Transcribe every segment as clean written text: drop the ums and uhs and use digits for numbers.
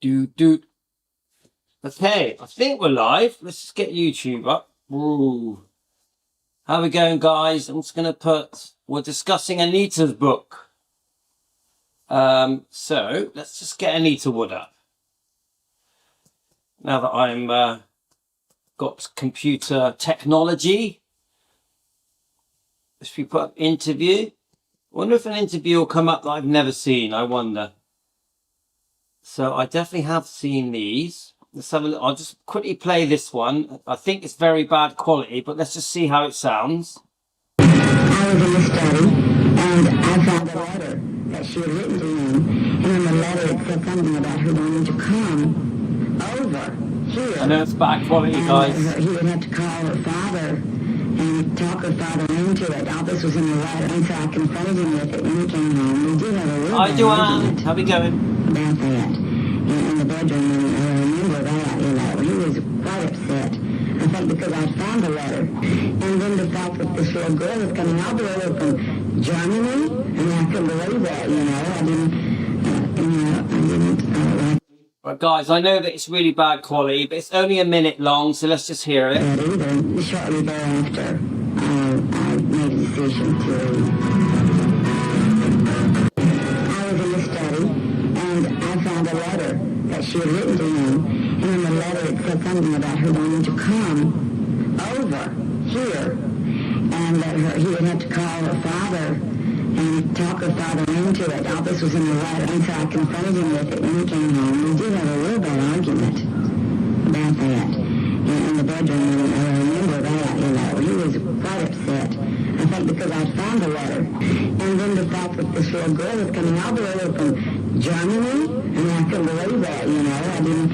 Do. Okay, I think we're live. Let's just get YouTube up. Ooh. How we going, guys? I'm just going to put, we're discussing Anita's book. So let's just get Anita Wood up. Now that I'm got computer technology. If we put up interview, I wonder if an interview will come up that I've never seen. I wonder. So I definitely have seen these. Let's have a look. I'll just quickly play this one. I think it's very bad quality, but let's just see how it sounds. I was in the study, and I found a letter that she had written to him, and in the letter it said something about her wanting to come over here. I know it's bad quality, guys. He would have to call her father and talk her father into it. All this was in the letter, and so I confronted him with it when he came home. We did have a real Hi, Joanne. How we going? About that in the bedroom, and I remember that, he was quite upset. I think because I found the letter, and then the fact that this little girl was coming all the way from Germany, and I couldn't believe that, I didn't like Right, guys, I know that it's really bad quality, but it's only a minute long, so let's just hear it. that either. Shortly thereafter, I made a decision to. I was in the study, and I found a letter that she had written to him, and in the letter it said something about her wanting to come over here, and that he would have to call her father and talk her father into it. All this was in the letter, and so I confronted him with it when he came home. We did have a real bad argument about that in the bedroom, and I remember that, he was quite upset. I think because I found the letter, and then the fact that this little girl was coming all the way from Germany, and I couldn't believe that, I didn't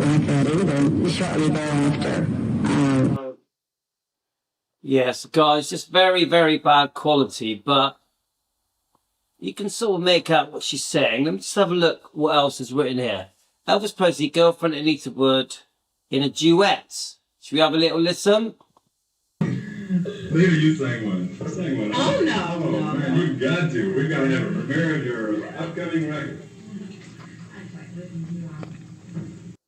like that either. Shortly thereafter. Yes, guys, just very, very bad quality, but you can sort of make out what she's saying. Let me just have a look what else is written here. Elvis Presley, girlfriend Anita Wood in a duet. Should we have a little listen? Later you sang one. Sing one. Oh, no. Oh, No. man, you've got to. We've got to have a premiere of your upcoming record.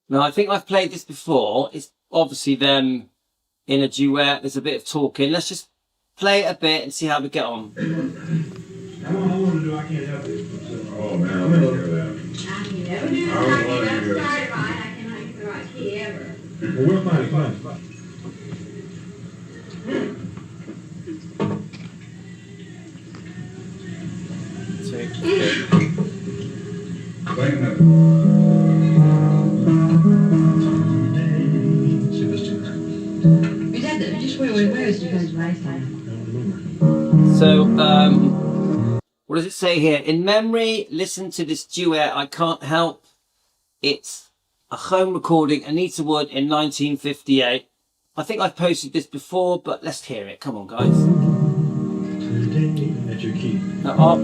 Now, I think I've played this before. It's obviously them in a duet. There's a bit of talking. Let's just play it a bit and see how we get on. I want to do I Can't Help It. Oh, man, I'm going to hear that. I want to hear that. I cannot use the right key ever. Well, we'll find it. Fine. Wait a minute. Where is you guys last time? So, what does it say here? In memory, listen to this duet, I Can't Help. It's a home recording, Anita Wood in 1958. I think I've posted this before, but let's hear it. Come on, guys. That's your key. Now, our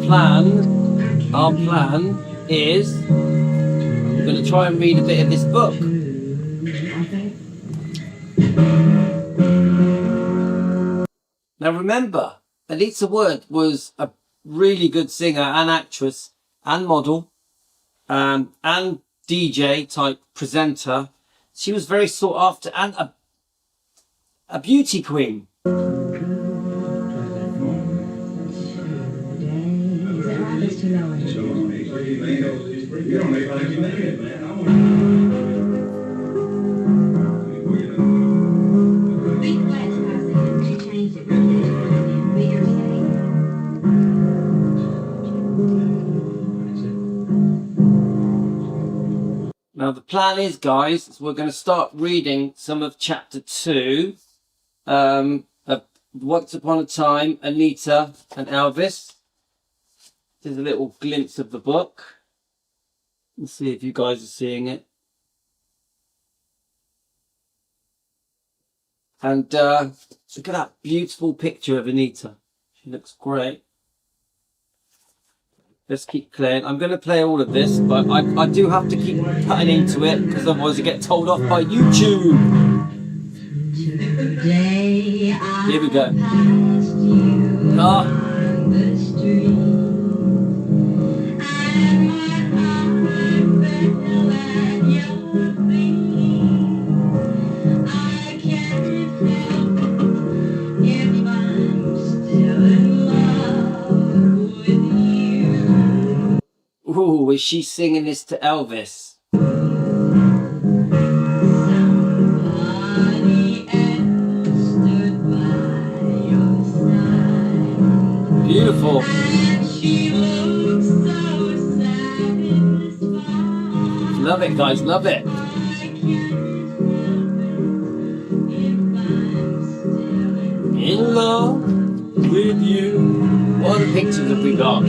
plan is I'm going to try and read a bit of this book. Now, remember, Anita Wood was a really good singer and actress and model and DJ type presenter. She was very sought after and a beauty queen. Now the plan is, guys, is we're going to start reading some of chapter 2 of Once Upon a Time, Anita and Elvis. There's a little glimpse of the book. Let's see if you guys are seeing it. And look at that beautiful picture of Anita. She looks great. Let's keep playing. I'm going to play all of this, but I do have to keep cutting into it because otherwise I get told off by YouTube. Here we go. Ah. Ooh, is she singing this to Elvis? Somebody else stood by your side. Beautiful. And she looks so satisfied. Love it, guys, love it. I can't help it if I'm still In love with you. What other pictures have we got?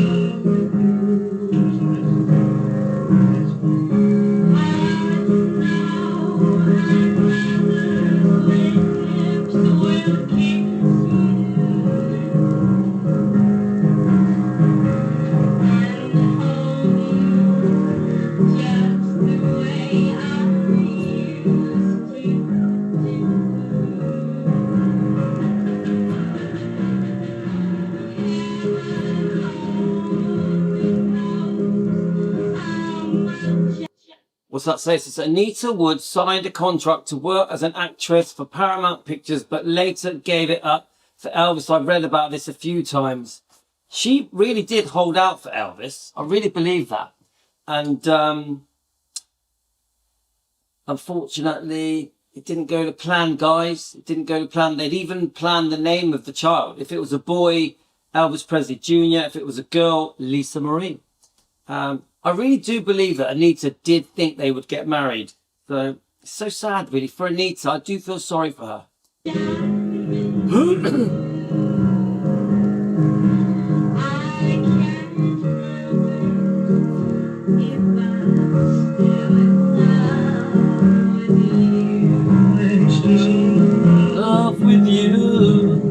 What's that say? It says Anita Wood signed a contract to work as an actress for Paramount Pictures, but later gave it up for Elvis. I've read about this a few times. She really did hold out for Elvis. I really believe that. And unfortunately, it didn't go to plan, guys. It didn't go to plan. They'd even planned the name of the child. If it was a boy, Elvis Presley Jr. If it was a girl, Lisa Marie. I really do believe that Anita did think they would get married. So it's so sad, really, for Anita. I do feel sorry for her. Love with you.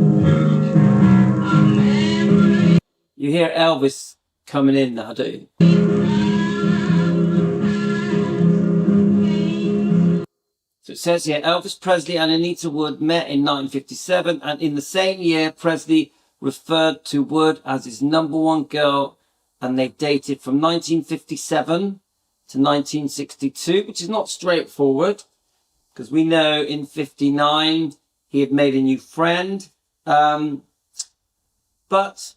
You hear Elvis coming in now, do you? So it says here, Elvis Presley and Anita Wood met in 1957, and in the same year, Presley referred to Wood as his #1 girl, and they dated from 1957 to 1962, which is not straightforward, because we know in 59 he had made a new friend, but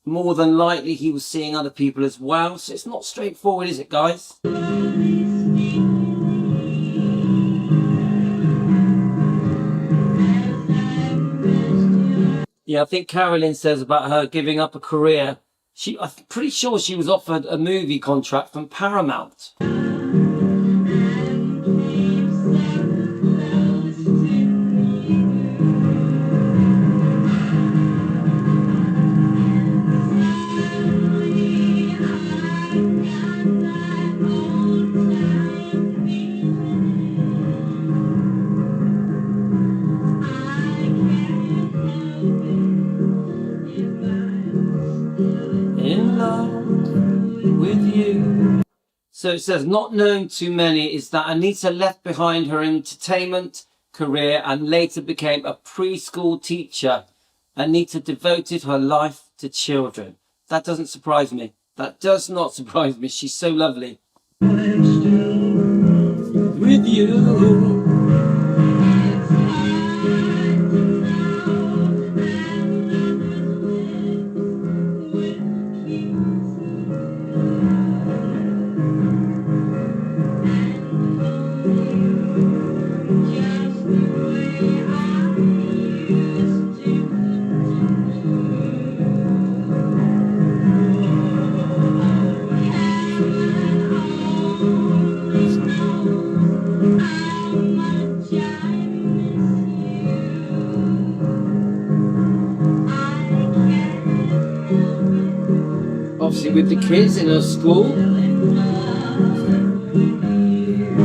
more than likely he was seeing other people as well, so it's not straightforward, is it, guys? Yeah, I think Carolyn says about her giving up a career. I'm pretty sure she was offered a movie contract from Paramount. So it says, not known to many is that Anita left behind her entertainment career and later became a preschool teacher. Anita devoted her life to children. That doesn't surprise me. That does not surprise me. She's so lovely. With you. Obviously with the kids in her school.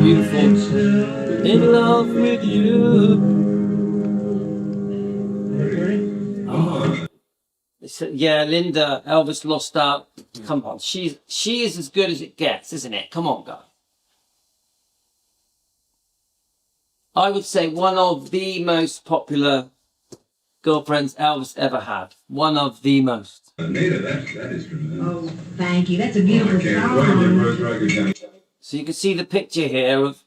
Beautiful. In love with you. Oh. Yeah, Linda, Elvis lost out. Come on, she is as good as it gets, isn't it? Come on, guys. I would say one of the most popular girlfriends Elvis ever had. One of the most. Anita, that is tremendous. Oh, thank you. That's a beautiful song. So you can see the picture here of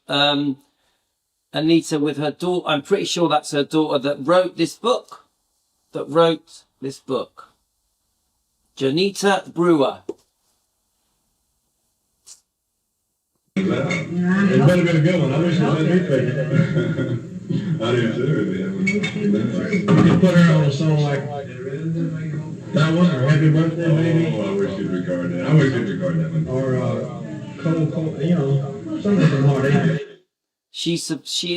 Anita with her daughter. I'm pretty sure that's her daughter that wrote this book. Janita Brewer. It better be a good one. I wish it was me picking. I do too. You could put her on a song like that one, or Happy Birthday, maybe. Oh, I wish you'd record that. I wish you'd record that one. Or Cold, you know, something from Hard Eight. She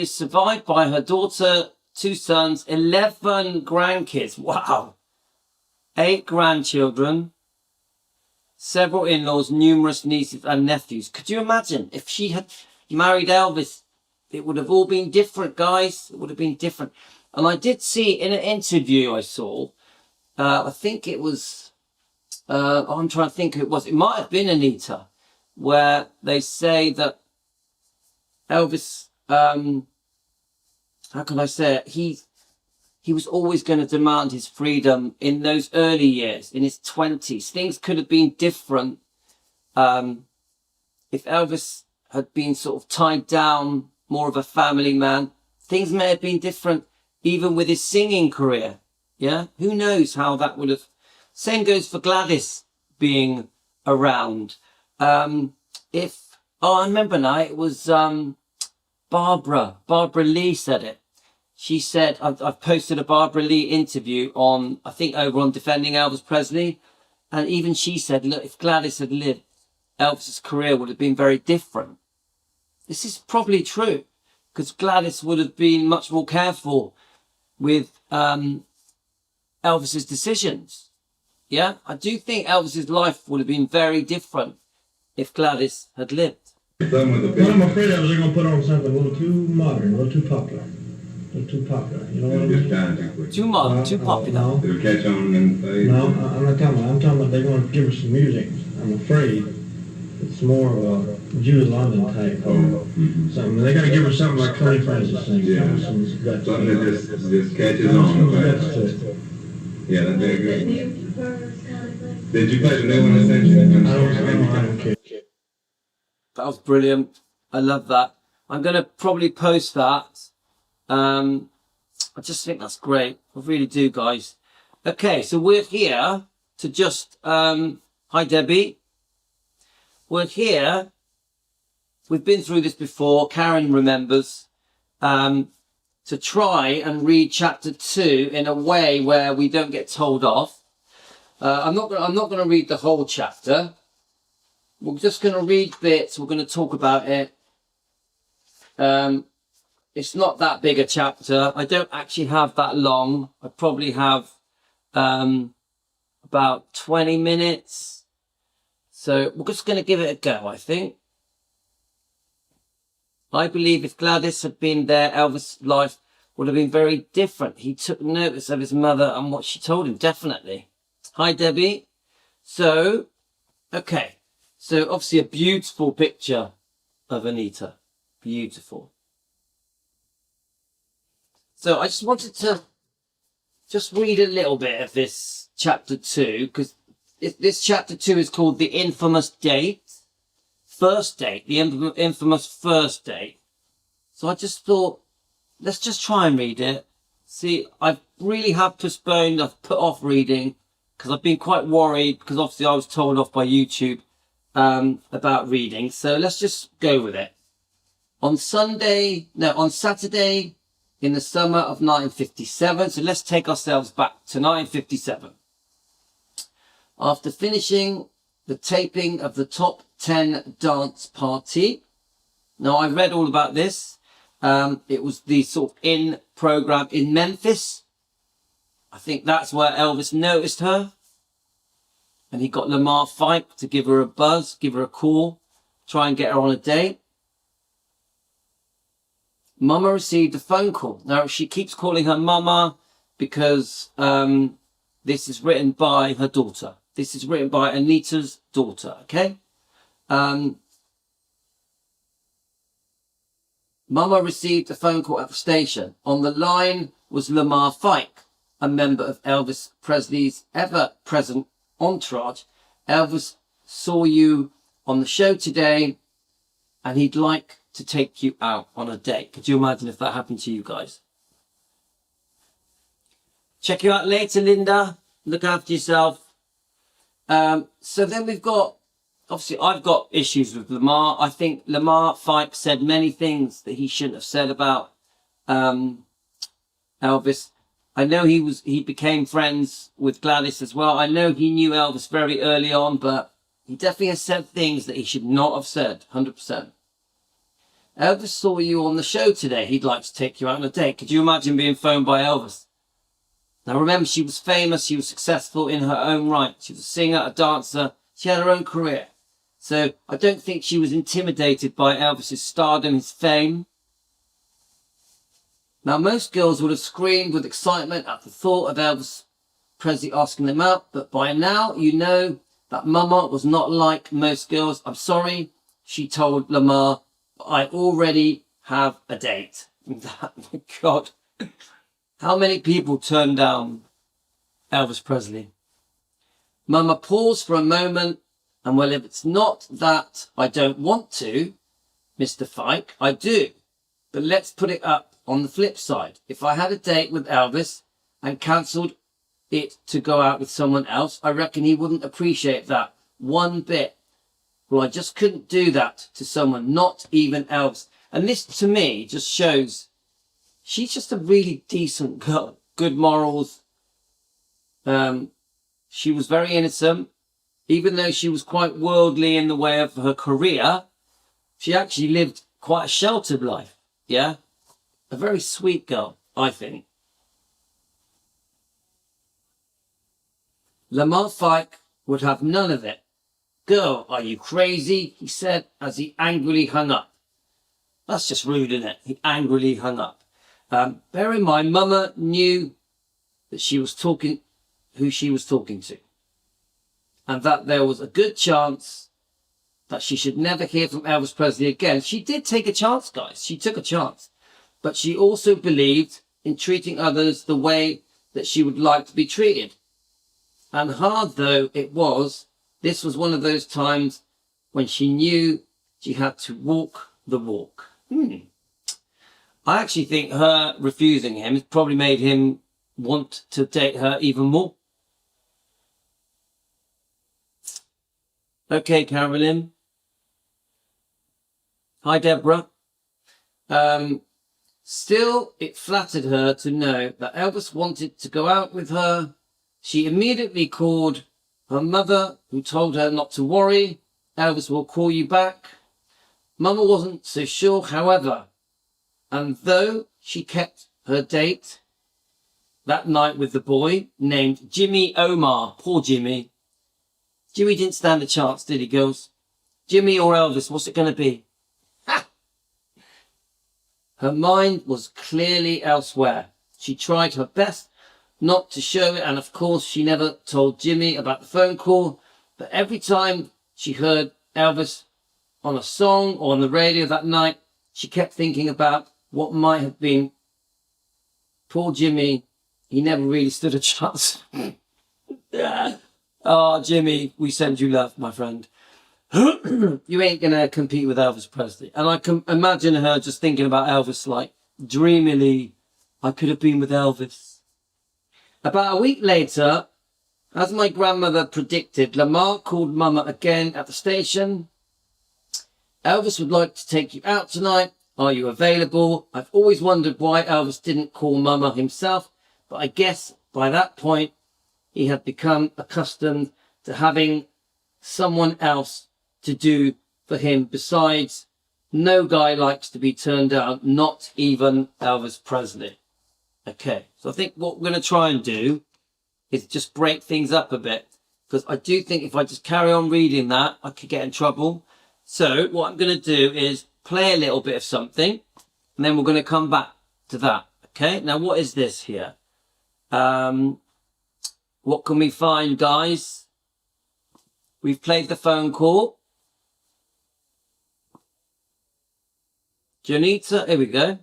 is survived by her daughter, 2 sons, 11 grandkids. Wow. 8 grandchildren, several in-laws, numerous nieces and nephews. Could you imagine if she had married Elvis? It would have all been different, guys. It would have been different. And I did see in an interview I saw, I think it was, I'm trying to think who it was. It might have been Anita, where they say that Elvis, how can I say it? He was always going to demand his freedom in those early years, in his 20s. Things could have been different if Elvis had been sort of tied down, more of a family man. Things may have been different even with his singing career. Yeah, who knows how that would have. Same goes for Gladys being around. I remember now, it was Barbara Lee said it. She said, I've posted a Barbara Lee interview on, I think over on Defending Elvis Presley. And even she said, look, if Gladys had lived, Elvis's career would have been very different. This is probably true, because Gladys would have been much more careful with Elvis's decisions. Yeah, I do think Elvis's life would have been very different if Gladys had lived. Well, I'm afraid I was going to put on something a little too modern, a little too popular. A little too popular, you know what I mean? Too modern, too popular. No. It'll catch on and fade. No, I'm not talking about. I'm talking about they're going to give us some music. I'm afraid it's more of a Jude London type. Something. They got to give her something like Tony Francis sings. Yeah. Something that just catches on. Yeah, that's very good. Did you play the new one I sent you? I don't care. That was brilliant. I love that. I'm going to probably post that. I just think that's great. I really do, guys. Okay, so we're here to just, hi Debbie. We're here. We've been through this before. Karen remembers, to try and read chapter 2 in a way where we don't get told off. I'm not going to read the whole chapter. We're just going to read bits. We're going to talk about it. It's not that big a chapter. I don't actually have that long. I probably have about 20 minutes. So we're just going to give it a go, I think. I believe if Gladys had been there, Elvis' life would have been very different. He took notice of his mother and what she told him, definitely. Hi, Debbie. So, okay. So obviously a beautiful picture of Anita. Beautiful. So I just wanted to just read a little bit of this chapter 2, because this chapter 2 is called The Infamous Date. First date, the infamous first date. So I just thought, let's just try and read it. See, I really have postponed, I've put off reading, because I've been quite worried, because obviously I was told off by YouTube about reading. So let's just go with it. On Saturday in the summer of 1957, so let's take ourselves back to 1957. After finishing the taping of the Top 10 Dance Party. Now, I read all about this. It was the sort of in program in Memphis. I think that's where Elvis noticed her. And he got Lamar Fike to give her a buzz, give her a call, try and get her on a date. Mama received a phone call. Now, she keeps calling her Mama because this is written by her daughter. This is written by Anita's daughter, okay? Mama received a phone call at the station. On the line was Lamar Fike, a member of Elvis Presley's ever-present entourage. Elvis saw you on the show today and he'd like to take you out on a date. Could you imagine if that happened to you guys? Check you out later, Linda. Look after yourself. So then we've got obviously I've got issues with Lamar. I think Lamar Fike said many things that he shouldn't have said about Elvis. I know he became friends with Gladys as well. I know he knew Elvis very early on, but he definitely has said things that he should not have said, 100%. Elvis saw you on the show today. He'd like to take you out on a date. Could you imagine being phoned by Elvis? Now remember, she was famous. She was successful in her own right. She was a singer, a dancer. She had her own career. So I don't think she was intimidated by Elvis's stardom, his fame. Now, most girls would have screamed with excitement at the thought of Elvis Presley asking them out, but by now you know that Mama was not like most girls. I'm sorry, she told Lamar, but I already have a date. God, how many people turned down Elvis Presley? Mama paused for a moment, and well, if it's not that I don't want to, Mr. Fike, I do. But let's put it up on the flip side. If I had a date with Elvis and cancelled it to go out with someone else, I reckon he wouldn't appreciate that one bit. Well, I just couldn't do that to someone, not even Elvis. And this, to me, just shows she's just a really decent girl. Good morals. She was very innocent. Even though she was quite worldly in the way of her career, she actually lived quite a sheltered life. Yeah? A very sweet girl, I think. Lamar Fike would have none of it. Girl, are you crazy? He said as he angrily hung up. That's just rude, isn't it? He angrily hung up. Bear in mind, Mama knew that who she was talking to. And that there was a good chance that she should never hear from Elvis Presley again. She did take a chance, guys. She took a chance. But she also believed in treating others the way that she would like to be treated. And hard though it was, this was one of those times when she knew she had to walk the walk. I actually think her refusing him has probably made him want to date her even more. Okay, Carolyn. Hi, Deborah. Still, it flattered her to know that Elvis wanted to go out with her. She immediately called her mother, who told her not to worry. Elvis will call you back. Mama wasn't so sure, however. And though she kept her date that night with the boy named Jimmy Omar, poor Jimmy. Jimmy didn't stand a chance, did he, girls? Jimmy or Elvis, what's it going to be? Ha! Her mind was clearly elsewhere. She tried her best not to show it, and of course she never told Jimmy about the phone call, but every time she heard Elvis on a song or on the radio that night, she kept thinking about what might have been. Poor Jimmy, he never really stood a chance. Oh, Jimmy, we send you love, my friend. You ain't gonna compete with Elvis Presley. And I can imagine her just thinking about Elvis like, dreamily, I could have been with Elvis. About a week later, as my grandmother predicted, Lamar called Mama again at the station. Elvis would like to take you out tonight. Are you available? I've always wondered why Elvis didn't call Mama himself, but I guess by that point, he had become accustomed to having someone else to do for him. Besides, no guy likes to be turned down, not even Elvis Presley. Okay, so I think what we're going to try and do is just break things up a bit, because I do think if I just carry on reading that, I could get in trouble. So what I'm going to do is play a little bit of something, and then we're going to come back to that. Okay, now what is this here? What can we find, guys? We've played the phone call. Janita, here we go.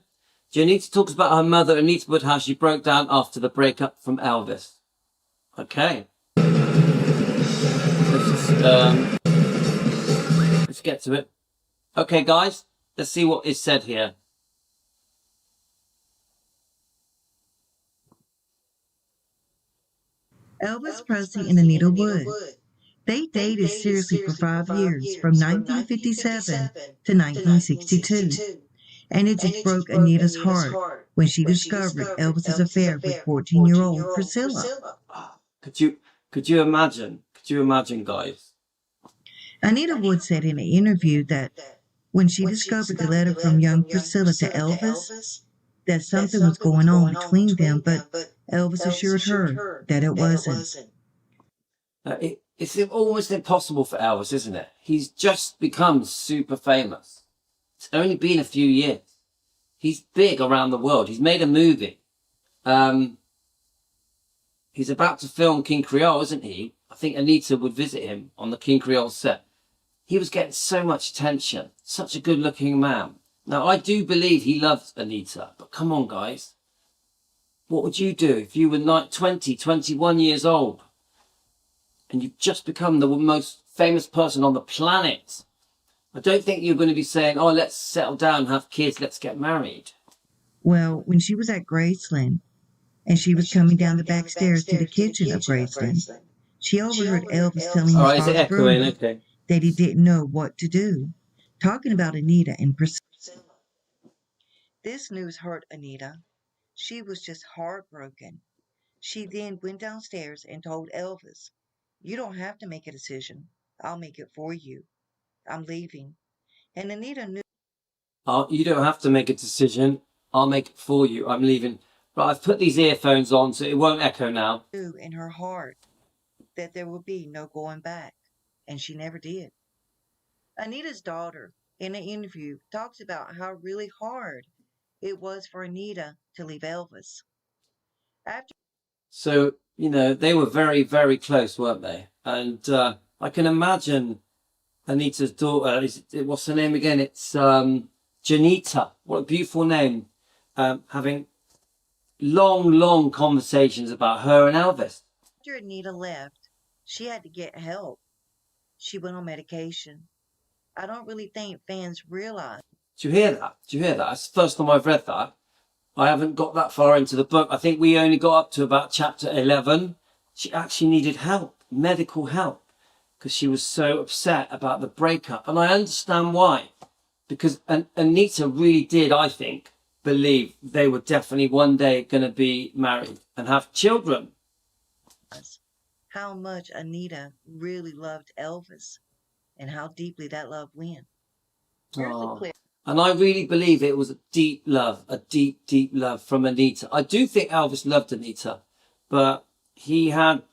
Janita talks about her mother, Anita, but how she broke down after the breakup from Elvis. Okay. Let's get to it. Okay, guys, let's see what is said here. Elvis Presley and Anita Wood. They dated seriously for 5 years, from 1957 to 1962, and it just broke Anita's heart when she discovered Elvis's affair with 14-year-old Priscilla. Could you imagine? Could you imagine, guys? Anita Wood said in an interview that when she discovered the letter from young Priscilla to Elvis, that something was going on between them, but Elvis assured her that it wasn't. It's almost impossible for Elvis, isn't it? He's just become super famous. It's only been a few years. He's big around the world. He's made a movie. He's about to film King Creole, isn't he? I think Anita would visit him on the King Creole set. He was getting so much attention. Such a good looking man. Now, I do believe he loves Anita, but come on, guys. What would you do if you were 20, 21 years old and you've just become the most famous person on the planet? I don't think you're going to be saying, oh, let's settle down, have kids, let's get married. Well, when she was at Graceland and she was coming down the back stairs to the kitchen of Graceland, she overheard Elvis telling his father Bruno that he didn't know what to do, talking about Anita and Priscilla. This news hurt Anita. She was just heartbroken. She then went downstairs and told Elvis, "You don't have to make a decision. I'll make it for you. I'm leaving." And Anita knew. Oh, you don't have to make a decision. I'll make it for you. I'm leaving. Right, I've put these earphones on so it won't echo now. In her heart that there would be no going back, and she never did. Anita's daughter, in an interview, talks about how really hard it was for Anita to leave Elvis. So, they were very, very close, weren't they? And I can imagine Anita's daughter, what's her name again? It's Janita. What a beautiful name. Having long conversations about her and Elvis. After Anita left, she had to get help. She went on medication. I don't really think fans realize. Do you hear that? That's the first time I've read that. I haven't got that far into the book. I think we only got up to about chapter 11. She actually needed help, medical help, because she was so upset about the breakup. And I understand why. Because Anita really did, I think, believe they were definitely one day going to be married and have children. How much Anita really loved Elvis and how deeply that love went. And I really believe it was a deep love from Anita. I do think Elvis loved Anita, but he had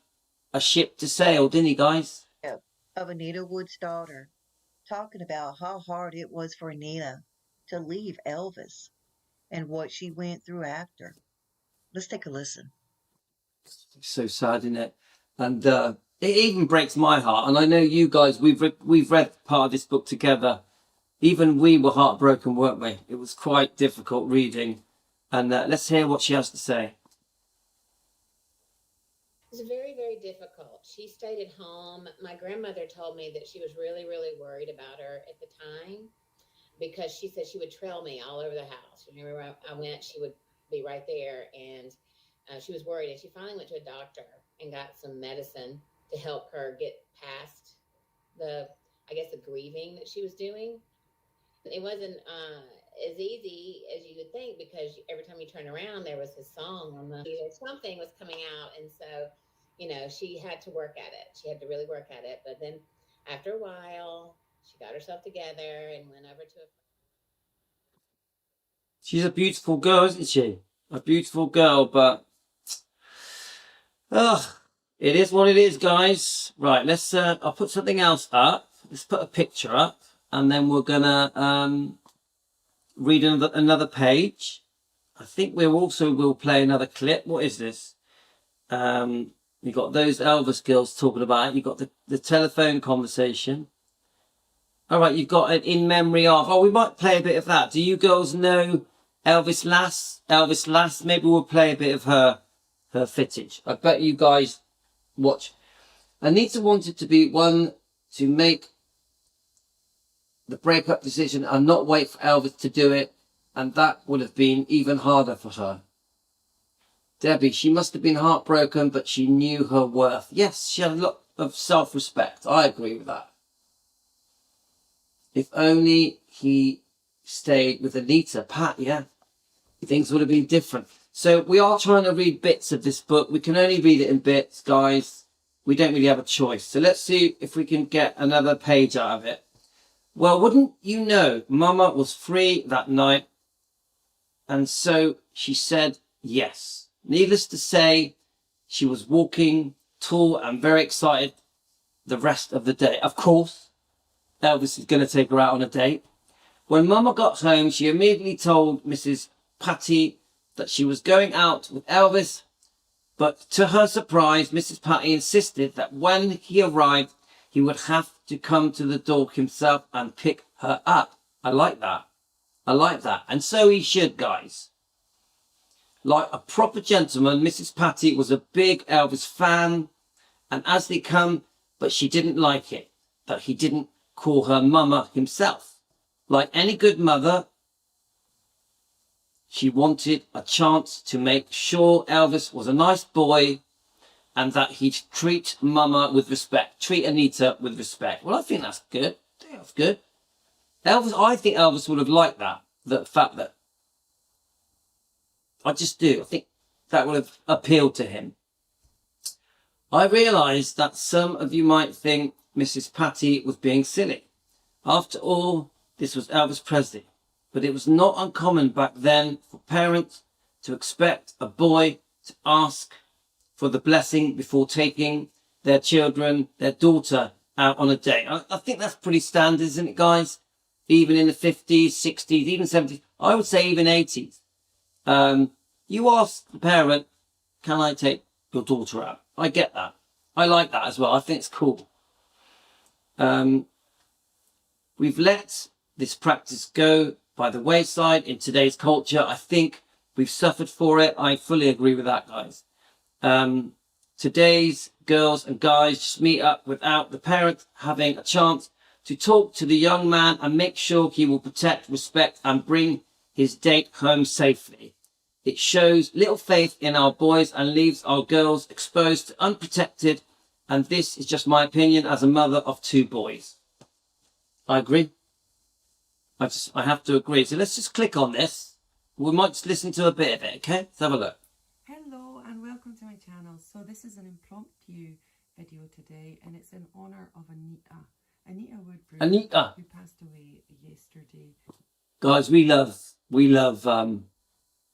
a ship to sail, didn't he, guys? Of Anita Wood's daughter, talking about how hard it was for Anita to leave Elvis and what she went through after. Let's take a listen. It's so sad, isn't it? And it even breaks my heart. And I know you guys, we've read part of this book together. Even we were heartbroken, weren't we? It was quite difficult reading. And let's hear what she has to say. It was very, very difficult. She stayed at home. My grandmother told me that she was really, really worried about her at the time because she said she would trail me all over the house. Whenever I went, she would be right there, and she was worried. And she finally went to a doctor and got some medicine to help her get past the grieving that she was doing. It wasn't as easy as you would think because every time you turn around, there was his song on something was coming out. And so, she had to work at it. She had to really work at it. But then after a while, she got herself together and went over to She's a beautiful girl, isn't she? A beautiful girl, but it is what it is, guys. Right, let's I'll put something else up. Let's put a picture up. And then we're gonna read another page. I think we'll play another clip. What is this? You got those Elvis girls talking about it. You got the telephone conversation. All right, you've got an in memory of. Oh, we might play a bit of that. Do you girls know Elvis Lass? Elvis Lass. Maybe we'll play a bit of her footage. I bet you guys watch. Anita wanted to be one to make the breakup decision and not wait for Elvis to do it, and that would have been even harder for her. Debbie, she must have been heartbroken, but she knew her worth. Yes, she had a lot of self-respect. I agree with that. If only he stayed with Anita. Pat, yeah, things would have been different. So we are trying to read bits of this book. We can only read it in bits, guys. We don't really have a choice. So let's see if we can get another page out of it. Well, wouldn't you know, Mama was free that night. And so she said yes. Needless to say, she was walking tall and very excited the rest of the day. Of course, Elvis is going to take her out on a date. When Mama got home, she immediately told Mrs. Patty that she was going out with Elvis. But to her surprise, Mrs. Patty insisted that when he arrived, he would have to come to the door himself and pick her up. I like that. I like that. And so he should, guys. Like a proper gentleman, Mrs. Patty was a big Elvis fan. And as they come, but she didn't like it, that he didn't call her Mama himself. Like any good mother, she wanted a chance to make sure Elvis was a nice boy and that he'd treat Mama with respect, treat Anita with respect. Well, I think that's good. I think that's good. I think Elvis would have liked that, the fact that, I just do. I think that would have appealed to him. I realised that some of you might think Mrs. Patty was being silly. After all, this was Elvis Presley. But it was not uncommon back then for parents to expect a boy to ask for the blessing before taking their children, their daughter, out on a date. I think that's pretty standard, isn't it, guys? Even in the 50s, 60s, even 70s, I would say even 80s. You ask the parent, can I take your daughter out? I get that. I like that as well. I think it's cool. We've let this practice go by the wayside in today's culture. I think we've suffered for it. I fully agree with that, guys. Today's girls and guys just meet up without the parent having a chance to talk to the young man and make sure he will protect, respect, and bring his date home safely. It shows little faith in our boys and leaves our girls exposed to unprotected. And this is just my opinion as a mother of 2 boys. I agree. I have to agree. So let's just click on this. We might just listen to a bit of it, okay? Let's have a look. Hello and welcome to my channel. So this is an impromptu video today and it's in honour of Anita. Anita Woodbridge, Anita, who passed away yesterday. Guys, we love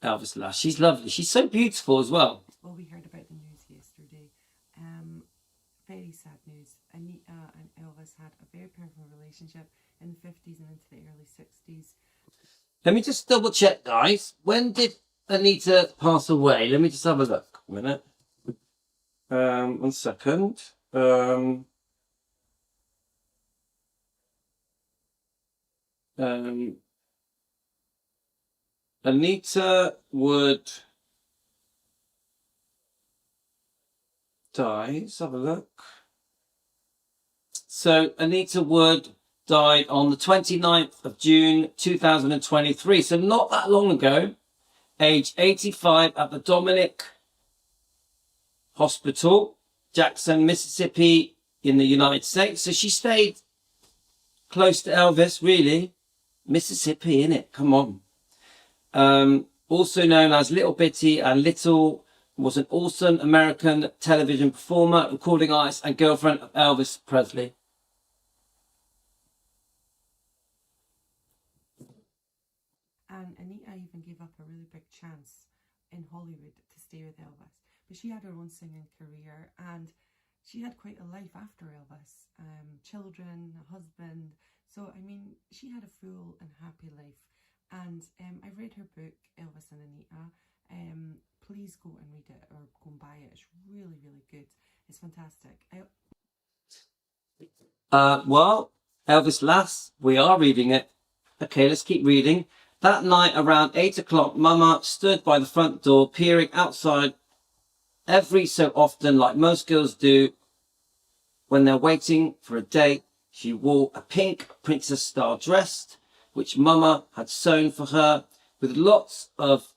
Elvis Lash. She's lovely. She's so beautiful as well. Well, we heard about the news yesterday. Very sad news. Anita and Elvis had a very powerful relationship in the 50s and into the early 60s. Let me just double check, guys. When did Anita pass away? Let me just have a look. A minute. 1 second. Anita would die. Let's have a look. So Anita Wood died on the 29th of June 2023. So not that long ago, age 85 at the Dominic Hospital, Jackson, Mississippi in the United States. So she stayed close to Elvis, really. Mississippi, innit? Come on. Also known as Little Bitty and Little, was an awesome American television performer, recording artist and girlfriend of Elvis Presley. And Anita even gave up a really big chance in Hollywood to stay with Elvis. But she had her own singing career and she had quite a life after Elvis. Children, a husband. So, I mean, she had a full and happy life. And I've read her book, Elvis and Anita. Please go and read it or go and buy it. It's really, really good. It's fantastic. Well, Elvis Lass, we are reading it. Okay, let's keep reading. That night around 8 o'clock, Mama stood by the front door, peering outside every so often, like most girls do when they're waiting for a date. She wore a pink princess-style dress, which Mama had sewn for her, with lots of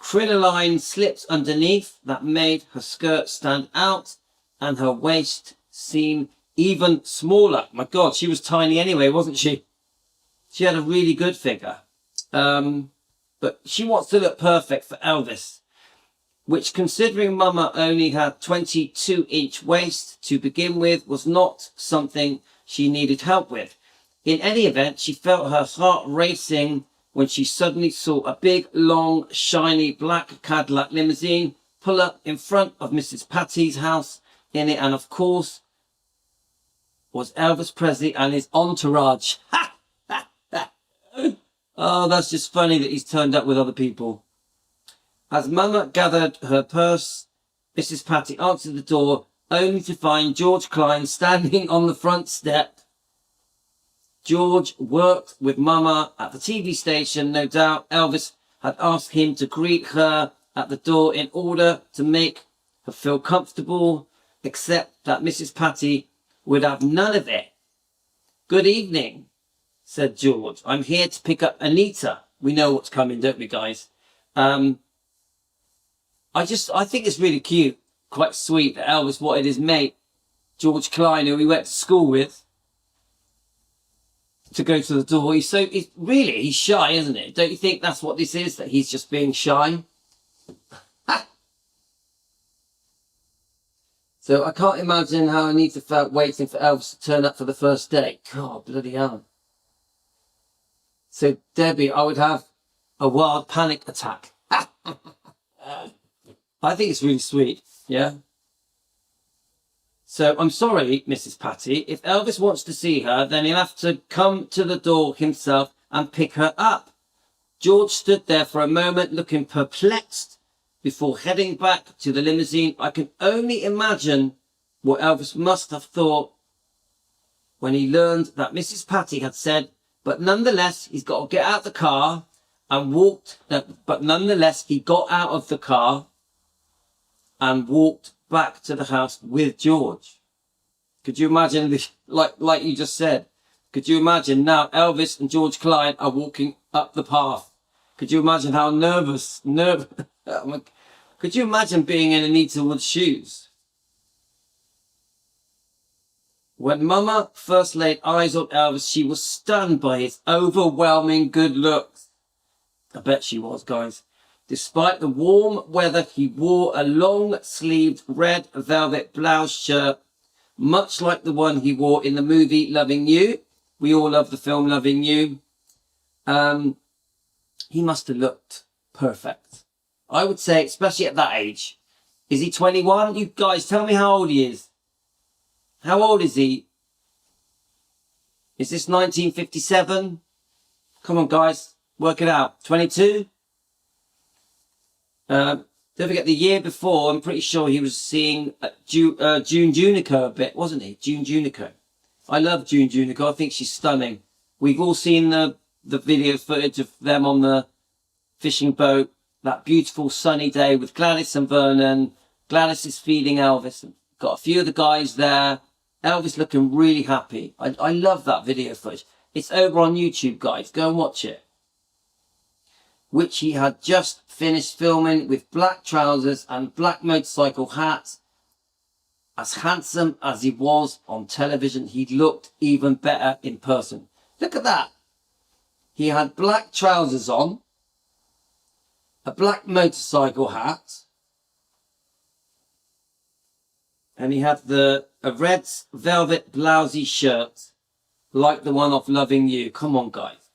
crinoline slipped underneath that made her skirt stand out and her waist seem even smaller. My God, she was tiny anyway, wasn't she? She had a really good figure. But she wants to look perfect for Elvis, which, considering Mama only had 22-inch waist to begin with, was not something she needed help with. In any event, she felt her heart racing when she suddenly saw a big, long, shiny black Cadillac limousine pull up in front of Mrs. Patty's house. In it, and of course, was Elvis Presley and his entourage. Oh, that's just funny that he's turned up with other people. As Mama gathered her purse, Mrs. Patty answered the door, only to find George Klein standing on the front step. George worked with Mama at the TV station. No doubt Elvis had asked him to greet her at the door in order to make her feel comfortable, except that Mrs. Patty would have none of it. Good evening, said George. I'm here to pick up Anita. We know what's coming, don't we, guys? I think it's really cute, quite sweet that Elvis wanted his mate, George Klein, who he went to school with, to go to the door. He's shy, isn't it? Don't you think that's what this is, that he's just being shy? So I can't imagine how Anita felt waiting for Elvis to turn up for the first date. God, bloody hell. So, Debbie, I would have a wild panic attack. I think it's really sweet, yeah? So, I'm sorry, Mrs. Patty. If Elvis wants to see her, then he'll have to come to the door himself and pick her up. George stood there for a moment looking perplexed before heading back to the limousine. I can only imagine what Elvis must have thought when he learned that Mrs. Patty had said, but nonetheless, he's got to get out the car and walked, but nonetheless, he got out of the car and walked back to the house with George. Could you imagine this, like you just said? Could you imagine now Elvis and George Klein are walking up the path? Could you imagine how nervous? Could you imagine being in Anita Wood's shoes? When Mama first laid eyes on Elvis, she was stunned by his overwhelming good looks. I bet she was, guys. Despite the warm weather, he wore a long-sleeved red velvet blouse shirt, much like the one he wore in the movie Loving You. We all love the film Loving You. He must have looked perfect. I would say, especially at that age. Is he 21? You guys, tell me how old he is. How old is he? Is this 1957? Come on, guys. Work it out. 22? Don't forget, the year before, I'm pretty sure he was seeing June Junico a bit, wasn't he? June Junico. I love June Junico. I think she's stunning. We've all seen the video footage of them on the fishing boat. That beautiful sunny day with Gladys and Vernon. Gladys is feeding Elvis. Got a few of the guys there. Elvis looking really happy. I love that video footage. It's over on YouTube, guys. Go and watch it. Which he had just finished filming with black trousers and black motorcycle hat. As handsome as he was on television, he looked even better in person. Look at that. He had black trousers on, a black motorcycle hat, and he had a red velvet blousey shirt like the one off Loving You. Come on, guys.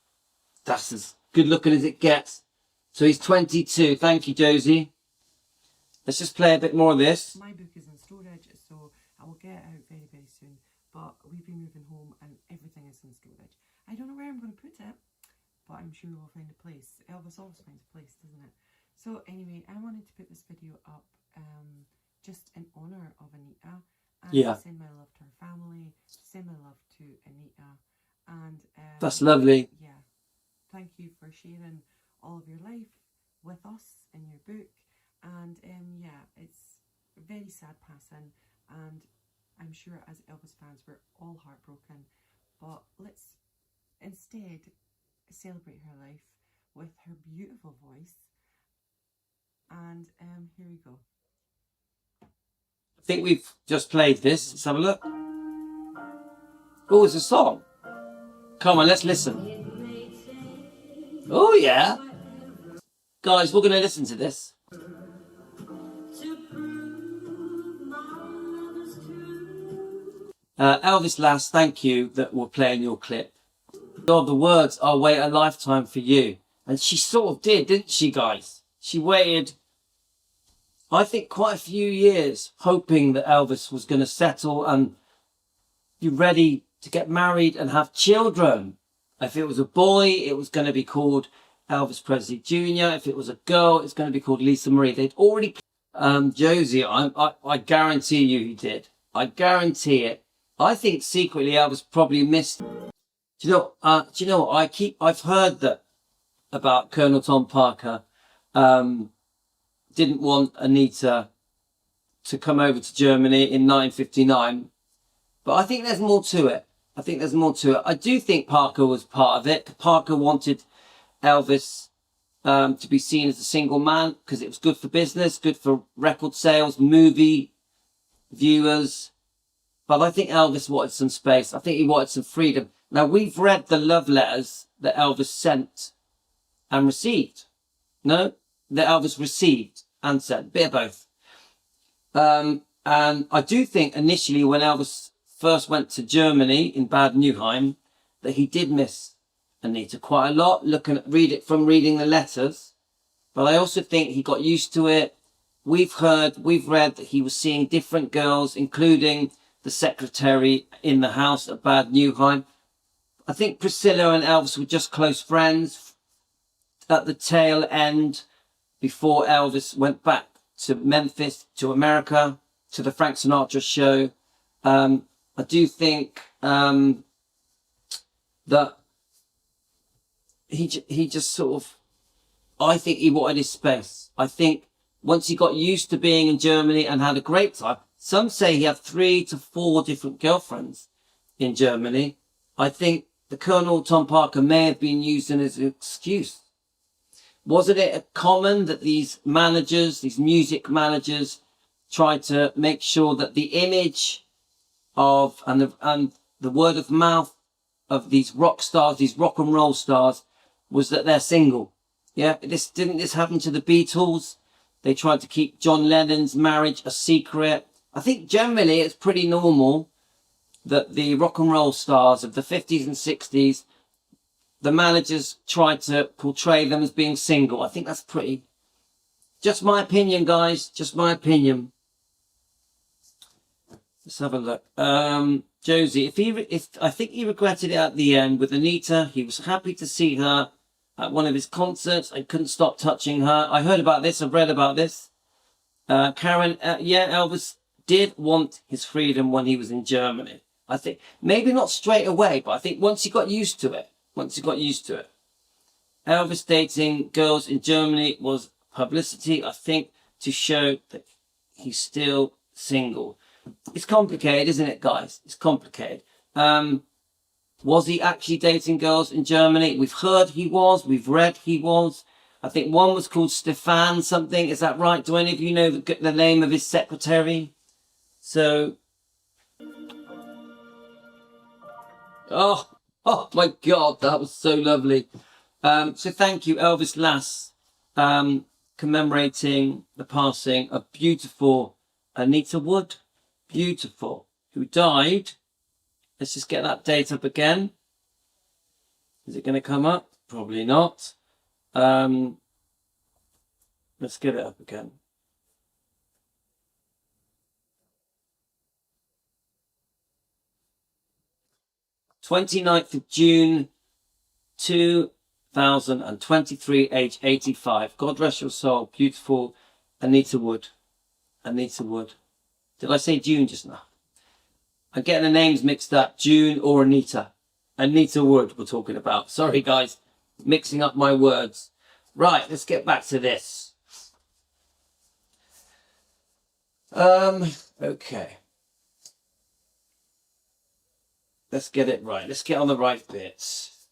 That's as good looking as it gets. So he's 22. Thank you, Josie. Let's just play a bit more of this. My book is in storage, so I will get it out very, very soon. But we've been moving home and everything is in storage. I don't know where I'm going to put it, but I'm sure we'll find a place. Elvis always finds a place, doesn't it? So anyway, I wanted to put this video up just in honour of Anita. And send my love to her family, send my love to Anita. And that's lovely. Yeah. Thank you for sharing all of your life with us in your book. And yeah, it's a very sad passing, and I'm sure as Elvis fans we're all heartbroken, but let's instead celebrate her life with her beautiful voice And here we go. I think we've just played this. Let's have a look. Oh, it's a song. Come on, let's listen. Oh, yeah. Guys, we're going to listen to this. Elvis Lass, thank you that we're playing your clip. God, the words, I'll wait a lifetime for you. And she sort of did, didn't she, guys? She waited, I think, quite a few years hoping that Elvis was going to settle and be ready to get married and have children. If it was a boy, it was going to be called Elvis Presley Jr. If it was a girl, it's going to be called Lisa Marie. They'd already... Josie, I guarantee you he did. I guarantee it. I think secretly Elvis probably missed... Do you know what? I've heard that about Colonel Tom Parker didn't want Anita to come over to Germany in 1959. But I think there's more to it. I do think Parker was part of it. Parker wanted Elvis to be seen as a single man because it was good for business, good for record sales, movie viewers. But I think Elvis wanted some space. I think he wanted some freedom. Now, we've read the love letters that Elvis sent and received. No? That Elvis received and sent. Bit of both. And I do think initially when Elvis first went to Germany in Bad Nauheim, that he did miss Anita quite a lot, reading the letters. But I also think he got used to it. We've read that he was seeing different girls, including the secretary in the house at Bad Nauheim. I think Priscilla and Elvis were just close friends at the tail end before Elvis went back to Memphis, to America, to the Frank Sinatra show. I do think that he just sort of, I think he wanted his space. I think once he got used to being in Germany and had a great time, some say he had 3 to 4 different girlfriends in Germany. I think the Colonel Tom Parker may have been used as an excuse. Wasn't it common that these managers, these music managers, tried to make sure that the image of and the word of mouth of these rock stars, these rock and roll stars, was that they're single? Yeah, didn't this happen to the Beatles? They tried to keep John Lennon's marriage a secret. I think generally it's pretty normal that the rock and roll stars of the 50s and 60s, the managers tried to portray them as being single. I think that's pretty... Just my opinion, guys. Just my opinion. Let's have a look. Josie, I think he regretted it at the end with Anita. He was happy to see her at one of his concerts. I couldn't stop touching her. I heard about this. I've read about this. Karen, yeah, Elvis did want his freedom when he was in Germany. I think maybe not straight away, but I think once he got used to it. Elvis dating girls in Germany was publicity, I think, to show that he's still single. It's complicated, isn't it, guys? It's complicated. Was he actually dating girls in Germany? We've heard he was. We've read he was. I think one was called Stefan something. Is that right? Do any of you know the name of his secretary? So... Oh my God, that was so lovely. So thank you, Elvis Lass, commemorating the passing of beautiful Anita Wood. Beautiful. Who died. Let's just get that date up again. Is it going to come up? Probably not. Let's get it up again. June 29th, 2023, age 85. God rest your soul. Beautiful Anita Wood. Anita Wood. Did I say June just now? I'm getting the names mixed up. June or Anita. Anita Wood we're talking about. Sorry, guys. Mixing up my words. Right, let's get back to this. Okay. Let's get it right. Let's get on the right bits.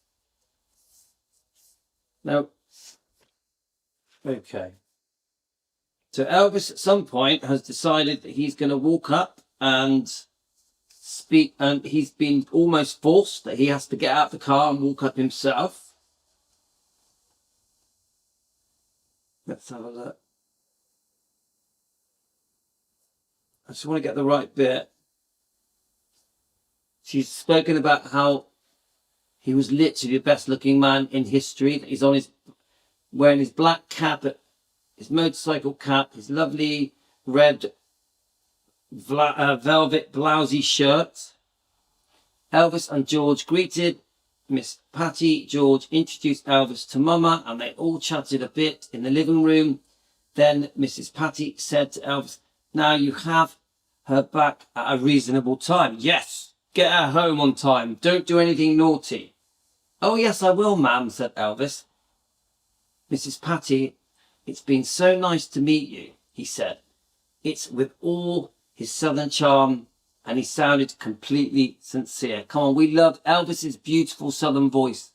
No. Okay. So Elvis at some point has decided that he's going to walk up and speak, and he's been almost forced that he has to get out of the car and walk up himself. Let's have a look. I just want to get the right bit. She's spoken about how he was literally the best looking man in history. He's on his, wearing his black cap, his motorcycle cap, his lovely red velvet blousey shirt. Elvis and George greeted Miss Patty. George introduced Elvis to Mama, and they all chatted a bit in the living room. Then Mrs. Patty said to Elvis, "Now you have her back at a reasonable time." "Yes, get her home on time. Don't do anything naughty." "Oh, yes, I will, ma'am," said Elvis. "Mrs. Patty, it's been so nice to meet you," he said. It's with all his southern charm, and he sounded completely sincere. Come on, we loved Elvis's beautiful southern voice.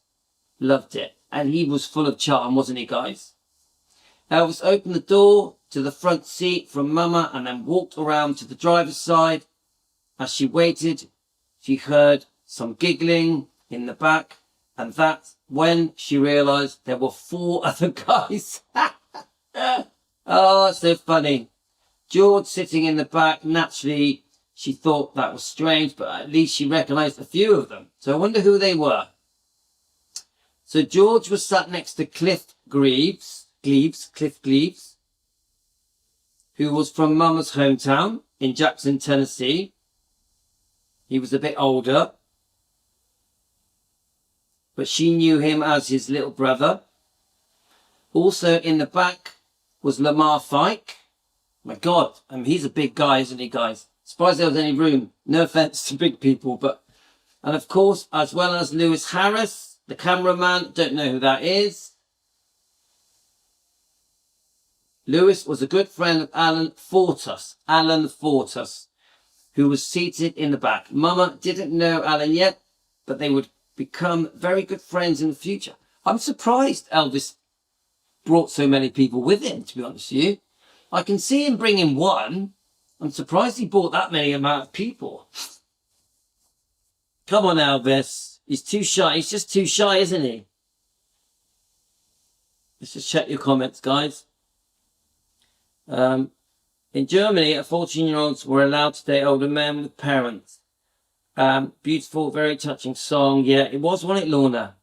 Loved it. And he was full of charm, wasn't he, guys? Elvis opened the door to the front seat from Mama and then walked around to the driver's side. As she waited, she heard some giggling in the back, and that's when she realised there were 4 other guys. Oh, that's so funny. George sitting in the back, naturally, she thought that was strange, but at least she recognised a few of them. So I wonder who they were. So George was sat next to Cliff Greaves, who was from Mama's hometown in Jackson, Tennessee. He was a bit older, but she knew him as his little brother. Also in the back was Lamar Fike. My God, I mean, he's a big guy, isn't he, guys? Surprised there was any room. No offence to big people, but... And of course, as well as Lewis Harris, the cameraman, don't know who that is. Lewis was a good friend of Alan Fortus, who was seated in the back. Mama didn't know Alan yet, but they would become very good friends in the future. I'm surprised Elvis brought so many people with him, to be honest with you. I can see him bringing one. I'm surprised he brought that many amount of people. Come on, Elvis. He's too shy. He's just too shy, isn't he? Let's just check your comments, guys. In Germany, 14-year-olds were allowed to date older men with parents. Beautiful, very touching song. Yeah, it was, wasn't it, Lorna?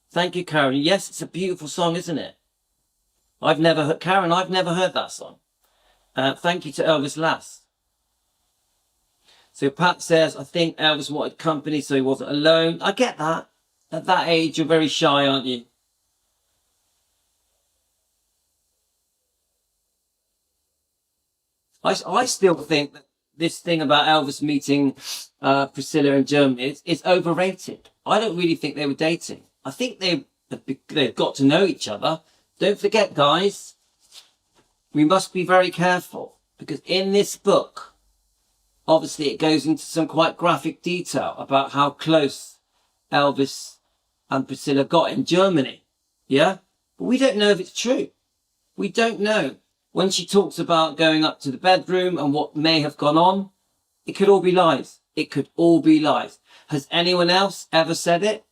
Thank you, Karen. Yes, it's a beautiful song, isn't it? I've never heard that song. Thank you to Elvis Lass. So Pat says, I think Elvis wanted company so he wasn't alone. I get that. At that age, you're very shy, aren't you? I still think that this thing about Elvis meeting Priscilla in Germany is overrated. I don't really think they were dating. I think they've got to know each other. Don't forget, guys, we must be very careful, because in this book, obviously it goes into some quite graphic detail about how close Elvis and Priscilla got in Germany. Yeah? But we don't know if it's true. We don't know. When she talks about going up to the bedroom and what may have gone on, it could all be lies. It could all be lies. Has anyone else ever said it?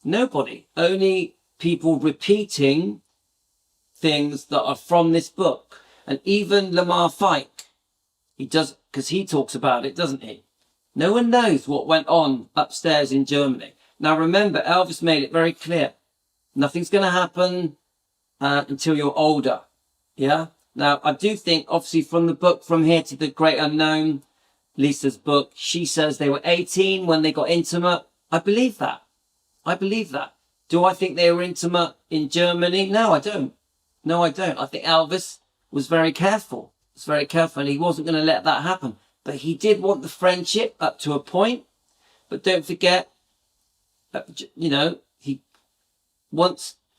Nobody. Only people repeating things that are from this book. And even Lamar Fike, he does, because he talks about it, doesn't he? No one knows what went on upstairs in Germany. Now remember, Elvis made it very clear. Nothing's going to happen until you're older. Yeah? Now, I do think, obviously, from the book, From Here to the Great Unknown, Lisa's book, she says they were 18 when they got intimate. I believe that. I believe that. Do I think they were intimate in Germany? No, I don't. No, I don't. I think Elvis was very careful. Was very careful, and he wasn't going to let that happen. But he did want the friendship up to a point. But don't forget, you know,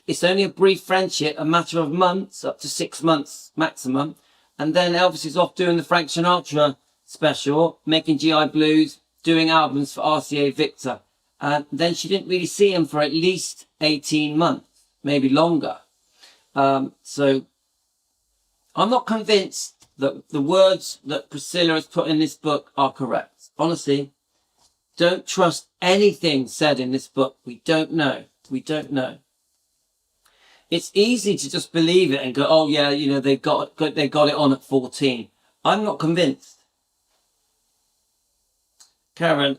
it's only a brief friendship, a matter of months, up to 6 months maximum. And then Elvis is off doing the Frank Sinatra special, making GI Blues, doing albums for RCA Victor. And then she didn't really see him for at least 18 months, maybe longer. So I'm not convinced that the words that Priscilla has put in this book are correct. Honestly, don't trust anything said in this book. We don't know. We don't know. It's easy to just believe it and go, oh yeah, you know, they got it on at 14. I'm not convinced. Karen,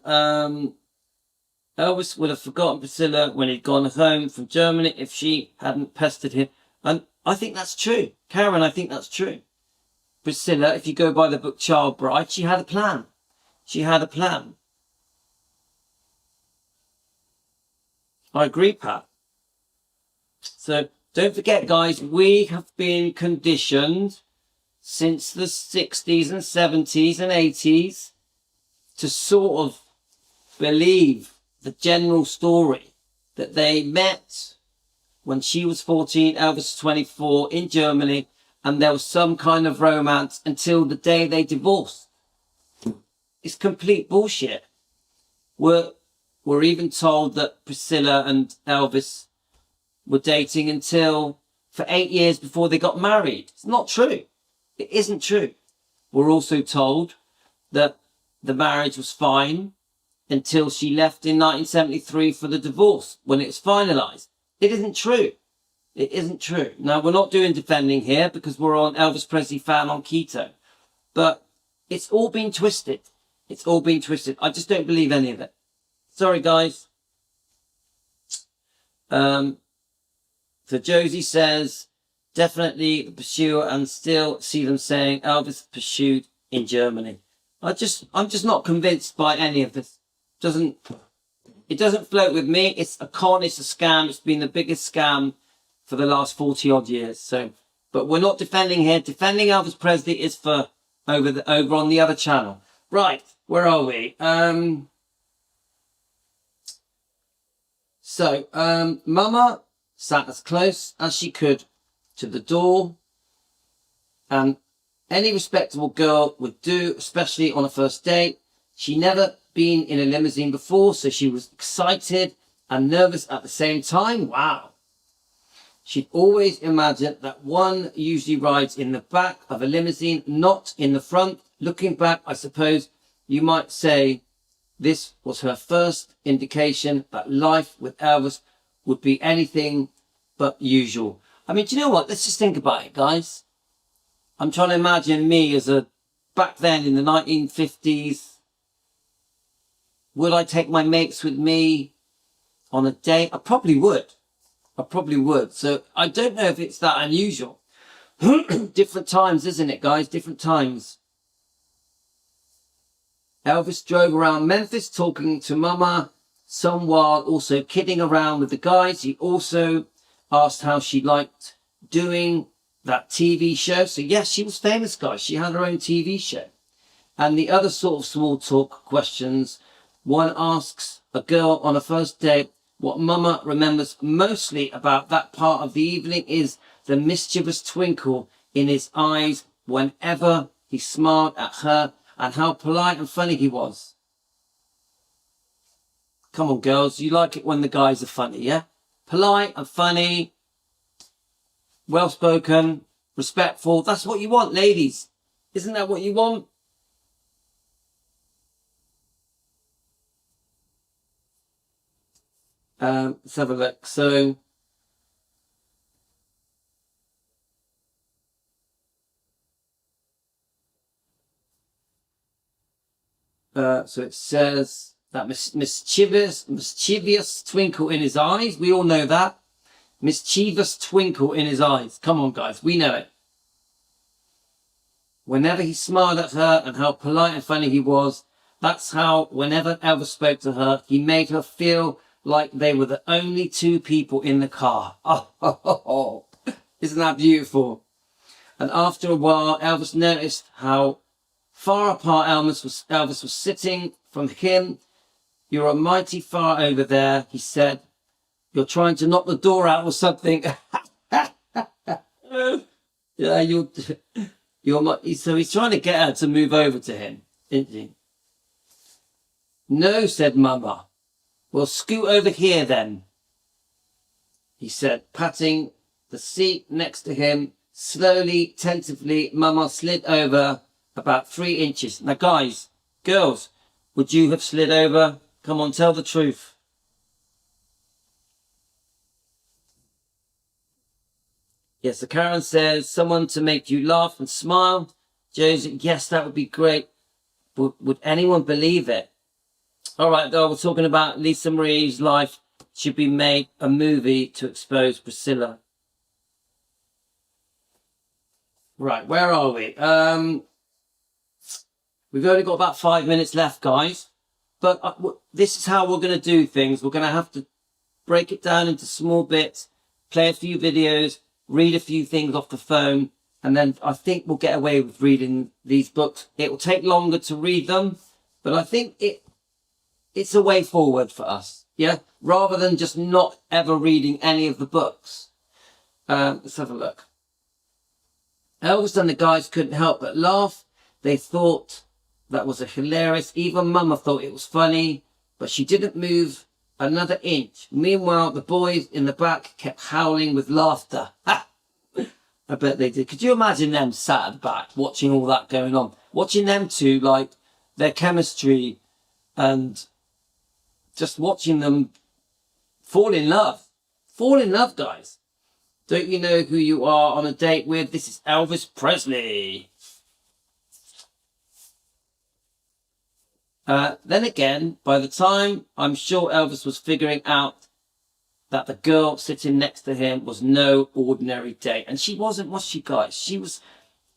Elvis would have forgotten Priscilla when he'd gone home from Germany if she hadn't pestered him. And I think that's true. Karen, I think that's true. Priscilla, if you go by the book Child Bride, she had a plan. She had a plan. I agree, Pat. So don't forget, guys, we have been conditioned since the 60s and 70s and 80s to sort of believe the general story that they met when she was 14, Elvis was 24 in Germany, and there was some kind of romance until the day they divorced. It's complete bullshit. We're even told that Priscilla and Elvis were dating until for 8 years before they got married. It's not true. It isn't true. We're also told that the marriage was fine until she left in 1973 for the divorce when it was finalised. It isn't true. It isn't true. Now, we're not doing defending here because we're on Elvis Presley fan on keto. But it's all been twisted. It's all been twisted. I just don't believe any of it. Sorry, guys. So Josie says, definitely the pursuer, and still see them saying Elvis pursued in Germany. I'm just not convinced by any of this. It doesn't float with me. It's a con, it's a scam. It's been the biggest scam for the last 40 odd years. So, but we're not defending here. Defending Elvis Presley is for over on the other channel. Right, where are we? Mama sat as close as she could to the door, and any respectable girl would do, especially on a first date. She never been in a limousine before, so she was excited and nervous at the same time. Wow. She'd always imagined that one usually rides in the back of a limousine, not in the front. Looking back, I suppose you might say this was her first indication that life with Elvis would be anything but usual. I mean, do you know what? Let's just think about it, guys. I'm trying to imagine me as back then in the 1950s. Would I take my mates with me on a date? I probably would. So I don't know if it's that unusual. Different times, isn't it, guys? Different times. Elvis drove around Memphis talking to Mama, some while also kidding around with the guys. He also asked how she liked doing that TV show. So yes, she was famous, guys. She had her own TV show. And the other sort of small talk questions. One asks a girl on a first date what Mama remembers mostly about that part of the evening is the mischievous twinkle in his eyes whenever he smiled at her, and how polite and funny he was. Come on, girls, you like it when the guys are funny, yeah? Polite and funny, well-spoken, respectful. That's what you want, ladies. Isn't that what you want? Let's have a look. So it says that mischievous twinkle in his eyes. We all know that. Mischievous twinkle in his eyes. Come on, guys. We know it. Whenever he smiled at her, and how polite and funny he was. That's how whenever Elvis spoke to her, he made her feel like they were the only two people in the car. Oh. Isn't that beautiful? And after a while, Elvis noticed how far apart Elvis was sitting from him. You're a mighty far over there, he said. You're trying to knock the door out or something. Yeah, so he's trying to get her to move over to him, isn't he? No, said Mama. Well, scoot over here then, he said, patting the seat next to him Slowly, tentatively, Mama slid over about 3 inches. Now, guys, girls, would you have slid over? Come on, tell the truth. Yes, so Karen says, someone to make you laugh and smile. Josie, yes, that would be great. Would anyone believe it? All right, though, we're talking about Lisa Marie's life. Should be made a movie to expose Priscilla. Right, where are we? We've only got about 5 minutes left, guys. But this is how we're going to do things. We're going to have to break it down into small bits, play a few videos, read a few things off the phone, and then I think we'll get away with reading these books. It will take longer to read them, but I think it's a way forward for us. Yeah, rather than just not ever reading any of the books. Let's have a look. Elvis and the guys couldn't help but laugh. They thought that was a hilarious. Even Mama thought it was funny, but she didn't move another inch. Meanwhile, the boys in the back kept howling with laughter. Ha! I bet they did. Could you imagine them sat at the back watching all that going on? Watching them two, like, their chemistry and just watching them fall in love. Fall in love, guys. Don't you know who you are on a date with? This is Elvis Presley. Then again, by the time I'm sure Elvis was figuring out that the girl sitting next to him was no ordinary date. And she wasn't, was she, guys? She was,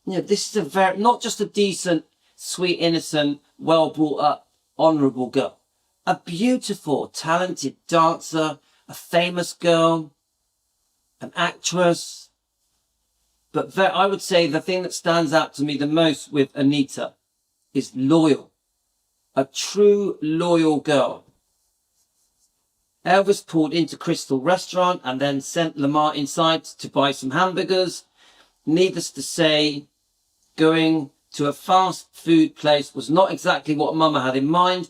you know, this is not just a decent, sweet, innocent, well brought up, honourable girl. A beautiful, talented dancer, a famous girl, an actress. But I would say the thing that stands out to me the most with Anita is loyal. A true loyal girl. Elvis pulled into Crystal Restaurant and then sent Lamar inside to buy some hamburgers. Needless to say, going to a fast food place was not exactly what Mama had in mind.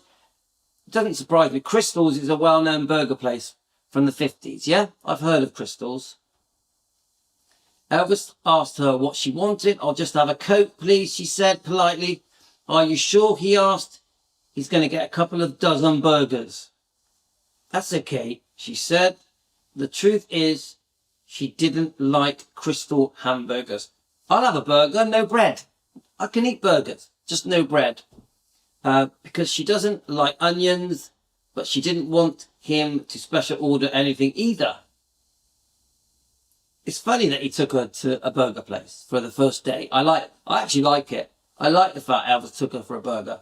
It doesn't surprise me. Crystal's is a well-known burger place from the 50s, yeah? I've heard of Crystal's. Elvis asked her what she wanted. I'll just have a Coke, please, she said politely. Are you sure? He asked. He's going to get a couple of dozen burgers. That's okay, she said. The truth is, she didn't like Crystal hamburgers. I'll have a burger, no bread. I can eat burgers, just no bread. Because she doesn't like onions, but she didn't want him to special order anything either. It's funny that he took her to a burger place for the first date. I actually like it. I like the fact Elvis took her for a burger.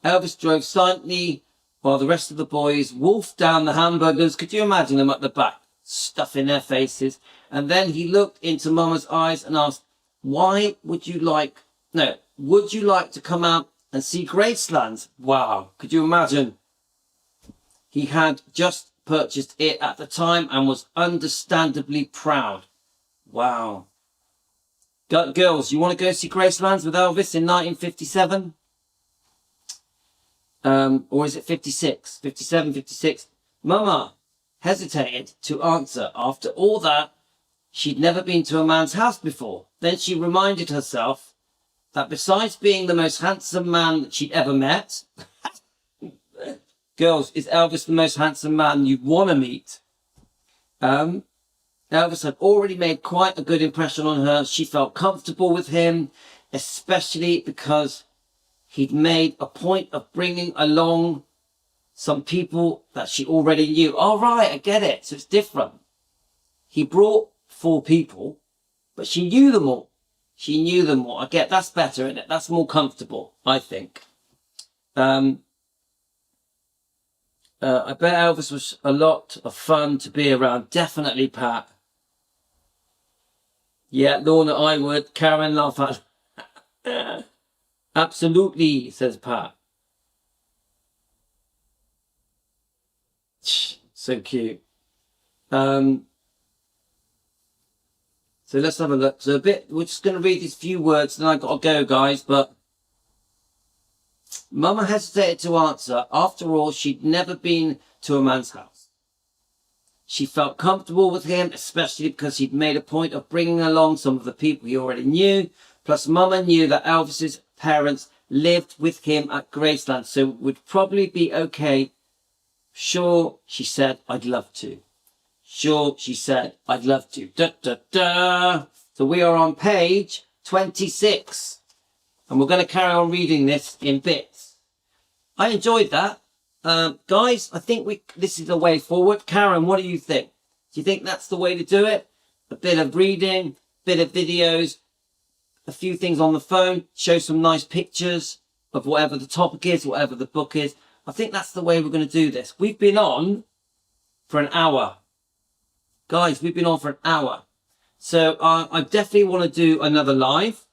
Elvis drove silently while the rest of the boys wolfed down the hamburgers. Could you imagine them at the back, stuffing their faces? And then he looked into Mama's eyes and asked, would you like to come out and see Graceland? Wow, could you imagine? He had just purchased it at the time and was understandably proud. Wow. Girls, you want to go see Graceland with Elvis in 1957? Or is it 56? 57, 56? Mama hesitated to answer. After all that, she'd never been to a man's house before. Then she reminded herself that besides being the most handsome man that she'd ever met, girls, is Elvis the most handsome man you'd want to meet? Elvis had already made quite a good impression on her. She felt comfortable with him, especially because he'd made a point of bringing along some people that she already knew. Oh, right, I get it. So it's different. He brought 4 people, but she knew them all. She knew them all. I get that's better, isn't it? That's more comfortable, I think. I bet Elvis was a lot of fun to be around. Definitely, Pat. Yeah, Lorna, I would. Karen, laugh at. Absolutely, says Pat. So cute. So let's have a look. So we're just going to read these few words, then I've got to go, guys. But Mama hesitated to answer. After all, she'd never been to a man's house. She felt comfortable with him, especially because he'd made a point of bringing along some of the people he already knew. Plus, Mama knew that Elvis's parents lived with him at Graceland, so would probably be okay. Sure, she said, I'd love to. Sure, she said, I'd love to. Da, da, da. So we are on page 26. And we're going to carry on reading this in bits. I enjoyed that. Guys, I think this is the way forward. Karen, what do you think? Do you think that's the way to do it? A bit of reading, bit of videos, a few things on the phone, show some nice pictures of whatever the topic is, whatever the book is. I think that's the way we're going to do this. We've been on for an hour. Guys, we've been on for an hour. So I definitely want to do another live.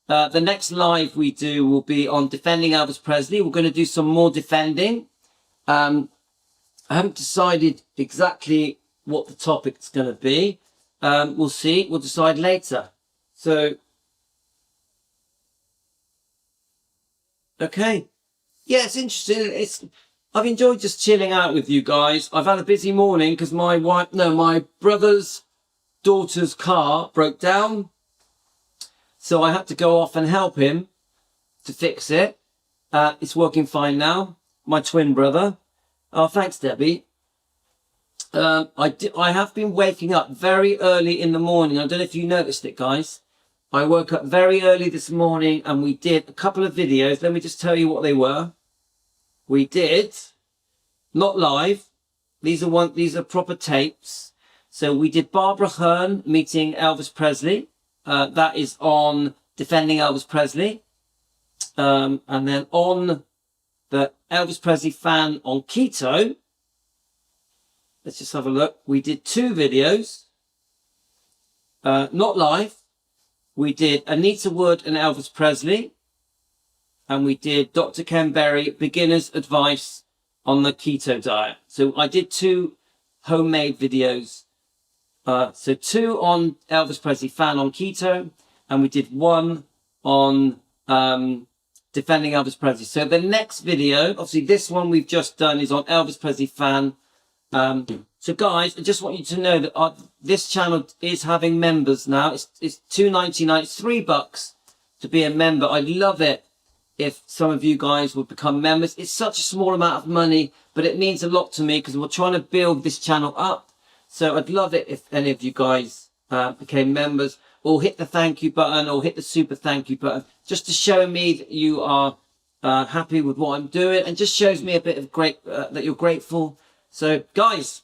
The next live we do will be on defending Elvis Presley. We're going to do some more defending. I haven't decided exactly what the topic's going to be. We'll see. We'll decide later. So, okay. Yeah, it's interesting. I've enjoyed just chilling out with you guys. I've had a busy morning because my brother's daughter's car broke down. So I had to go off and help him to fix it. It's working fine now. My twin brother. Oh, thanks, Debbie. I have been waking up very early in the morning. I don't know if you noticed it, guys. I woke up very early this morning and we did a couple of videos. Let me just tell you what they were. We did, not live. These are proper tapes. So we did Barbara Hearn meeting Elvis Presley. That is on defending Elvis Presley. And then on the Elvis Presley fan on keto. Let's just have a look. We did 2 videos. Not live. We did Anita Wood and Elvis Presley. And we did Dr. Ken Berry, beginner's advice on the keto diet. So I did 2 homemade videos. So 2 on Elvis Presley fan on keto. And we did 1 on defending Elvis Presley. So the next video, obviously this one we've just done is on Elvis Presley fan. So guys, I just want you to know that this channel is having members now. It's $2.99. It's $3 to be a member. I'd love it if some of you guys would become members. It's such a small amount of money, but it means a lot to me because we're trying to build this channel up. So I'd love it if any of you guys became members, or hit the thank you button, or hit the super thank you button, just to show me that you are happy with what I'm doing, and just shows me a bit of that you're grateful. So guys,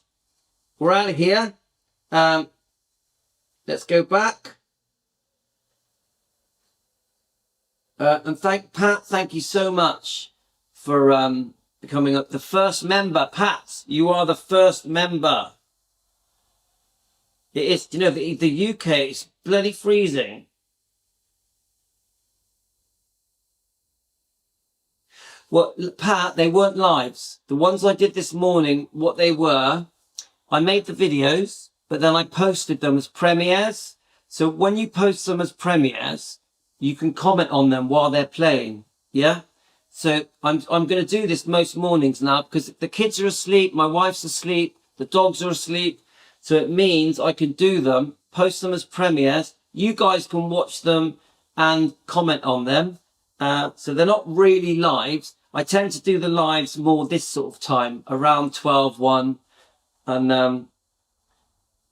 we're out of here. Let's go back. And Pat, thank you so much for becoming the first member. Pat, you are the first member. It is, you know, the UK is bloody freezing. Well, Pat, they weren't lives. The ones I did this morning, what they were, I made the videos, but then I posted them as premieres. So when you post them as premieres, you can comment on them while they're playing. Yeah. So I'm going to do this most mornings now because the kids are asleep. My wife's asleep. The dogs are asleep. So it means I can do them, post them as premieres. You guys can watch them and comment on them. So they're not really lives. I tend to do the lives more this sort of time, around 12, 1. And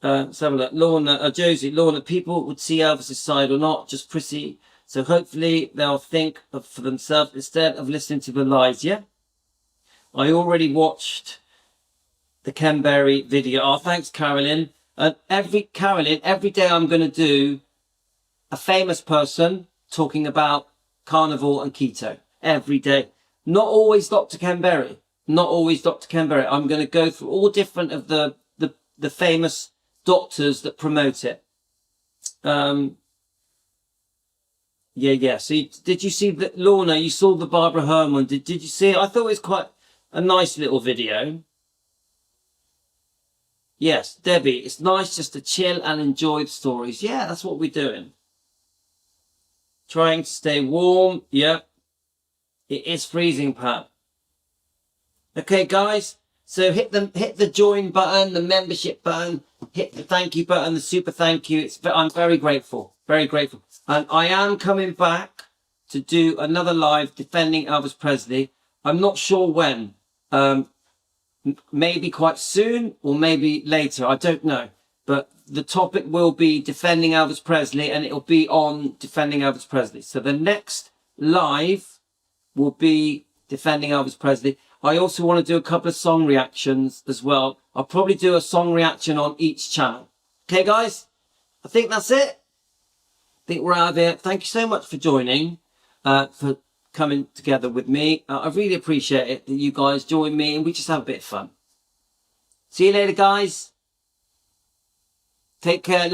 let's have a look. Lorna, Lorna, people would see Elvis's side or not, just pretty. So hopefully they'll think for themselves instead of listening to the lies, yeah? I already watched the Ken Berry video. Oh, thanks, Carolyn. And every day I'm going to do a famous person talking about carnivore and keto. Every day. Not always Dr. Ken Berry. Not always Dr. Ken Berry. I'm going to go through all different of the famous doctors that promote it. Yeah. So did you see that, Lorna? You saw the Barbara Hearn one. Did you see it? I thought it was quite a nice little video. Yes, Debbie, it's nice just to chill and enjoy the stories. Yeah, that's what we're doing. Trying to stay warm. Yep. It is freezing, Pat. Okay, guys. So hit the join button, the membership button, hit the thank you button, the super thank you. I'm very grateful, very grateful. And I am coming back to do another live defending Elvis Presley. I'm not sure when. Maybe quite soon or maybe later. I don't know. But the topic will be defending Elvis Presley, and it'll be on defending Elvis Presley. So the next live will be defending Elvis Presley. I also want to do a couple of song reactions as well. I'll probably do a song reaction on each channel. Okay, guys? I think that's it. I think we're out of here. Thank you so much for joining, for coming together with me. I really appreciate it that you guys join me and we just have a bit of fun. See you later, guys. Take care. Love